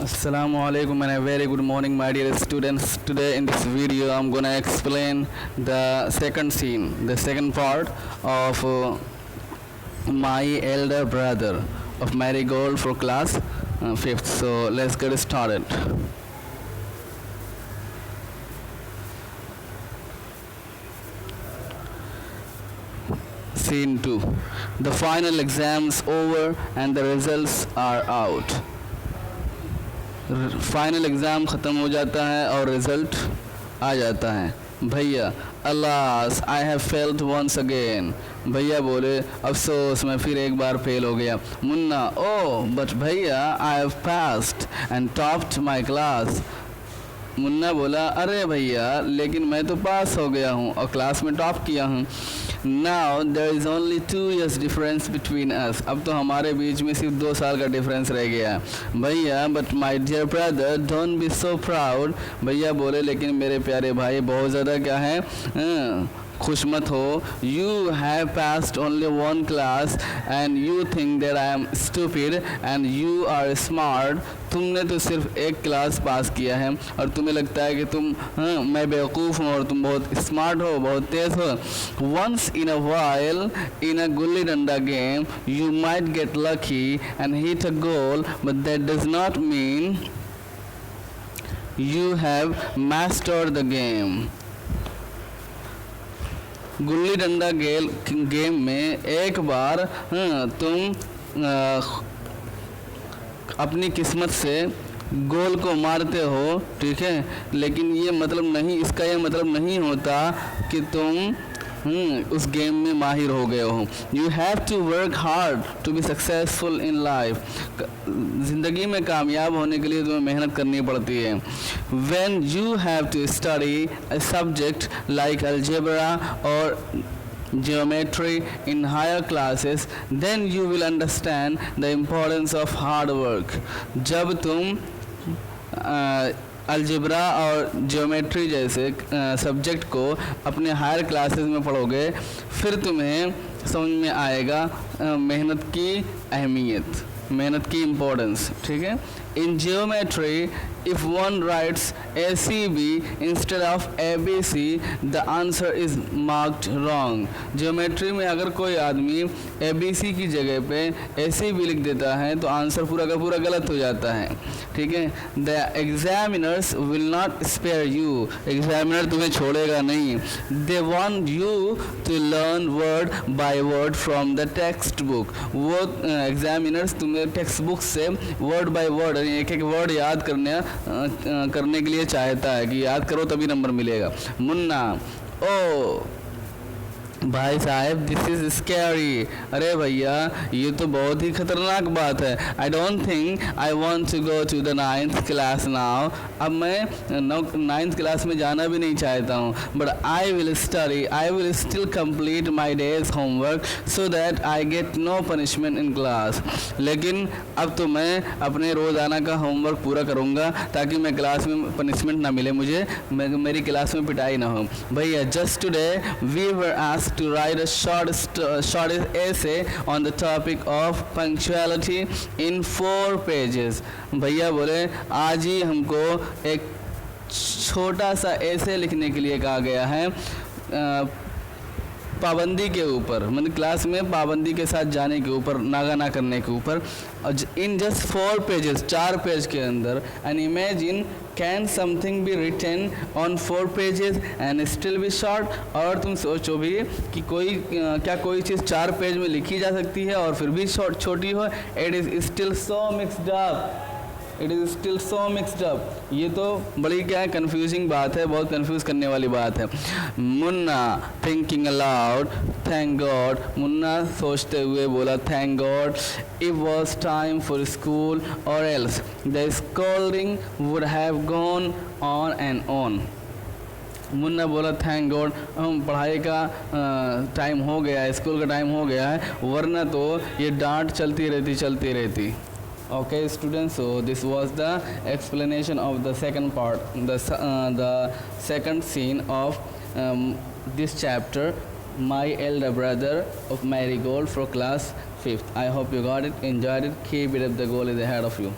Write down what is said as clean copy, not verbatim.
Assalamu alaikum and a very good morning, my dear students. Today in this video I'm gonna explain the second scene, the second part of my elder brother of Marigold for class 5th. So let's get started. Scene 2. The final exams over and the results are out. Final exam ख़त्म हो जाता है और result आ जाता है। भैया Allah I have failed once again. भैया बोले अफसोस मैं फिर एक बार फेल हो गया। मुन्ना ओ बट भैया I have passed and topped my class. Munna बोला अरे भैया लेकिन मैं तो पास हो गया हूँ और क्लास में टॉप किया हूँ। Now there is only 2 years difference between us. अब तो हमारे बीच में सिर्फ 2 साल का डिफरेंस रह गया। भैया but my dear brother don't be so proud. भैया बोले लेकिन मेरे प्यारे भाई बहुत ज़्यादा क्या है खुश मत हो। You have passed only 1 class and you think that I am stupid and you are smart. तुमने तो सिर्फ एक क्लास पास किया है और तुम्हें लगता है कि मैं बेवकूफ़ हूँ और तुम बहुत स्मार्ट हो, बहुत तेज़ हो। Once in a while in a gulli danda game you might get lucky and hit a goal but that does not mean you have mastered the game. Gulli danda game में एक बार तुम अपनी किस्मत से गोल को मारते हो, ठीक है, लेकिन ये मतलब नहीं, इसका ये मतलब नहीं होता कि तुम उस गेम में माहिर हो गए हो। You have to work hard to be successful in life. ज़िंदगी में कामयाब होने के लिए तुम्हें मेहनत करनी पड़ती है। When you have to study a subject like algebra और geometry in higher classes then you will understand the importance of hard work। जब तुम अलजेब्रा और ज्योमेट्री जैसे सब्जेक्ट को अपने हायर क्लासेस में पढ़ोगे फिर तुम्हें समझ में आएगा मेहनत की अहमियत, मेहनत की इम्पोर्टेंस, ठीक है। इन geometry if one writes ACB instead of ABC the answer is marked wrong। Geometry में अगर कोई आदमी ABC की जगह पे ACB लिख देता है तो आंसर पूरा का पूरा गलत हो जाता है, ठीक है। The examiners will not spare you। Examiner तुम्हें छोड़ेगा नहीं। They want you to learn word by word from the text book। वो एग्जामिनर्स तुम्हें टेक्स्ट बुक से वर्ड बाय वर्ड एक एक वर्ड याद करने के लिए चाहता है कि याद करो तभी नंबर मिलेगा। मुन्ना ओ भाई साहब दिस इज़ स्कैरी। अरे भैया ये तो बहुत ही ख़तरनाक बात है। I don't think I want to go to the 9th class now. अब मैं 9th क्लास में जाना भी नहीं चाहता हूँ। But I will study, I will still complete my day's homework so that I get no punishment in class. लेकिन अब तो मैं अपने रोज़ाना का होमवर्क पूरा करूँगा ताकि मैं क्लास में पनिशमेंट ना मिले मुझे, मेरी क्लास में पिटाई ना हो। भैया just today we were asked to write a short essay on the topic of punctuality in 4 pages। भैया बोले आज ही हमको एक छोटा सा ऐसे लिखने के लिए कहा गया है पाबंदी के ऊपर, मतलब क्लास में पाबंदी के साथ जाने के ऊपर, नागा ना करने के ऊपर। इन जस्ट 4 pages 4 पेज के अंदर and imagine can something be written on 4 pages and still be short. और तुम सोचो भी कि क्या कोई चीज़ 4 पेज में लिखी जा सकती है और फिर भी छोटी हो। It is still so mixed up, it is still so mixed up. ये तो बड़ी क्या है कन्फ्यूजिंग बात है, बहुत कन्फ्यूज़ करने वाली बात है। Munna thinking aloud thank God. Munna सोचते हुए बोला thank God it was time for school or else the scolding would have gone on and on. Munna बोला थैंक गॉड हम पढ़ाई का टाइम हो गया है, स्कूल का टाइम हो गया है, वरना तो ये डांट चलती रहती। Okay students, so this was the explanation of the second part, the second scene of this chapter, my elder brother of Marigold for class 5th. I hope you got it, enjoyed it, keep it up, the goal is ahead of you.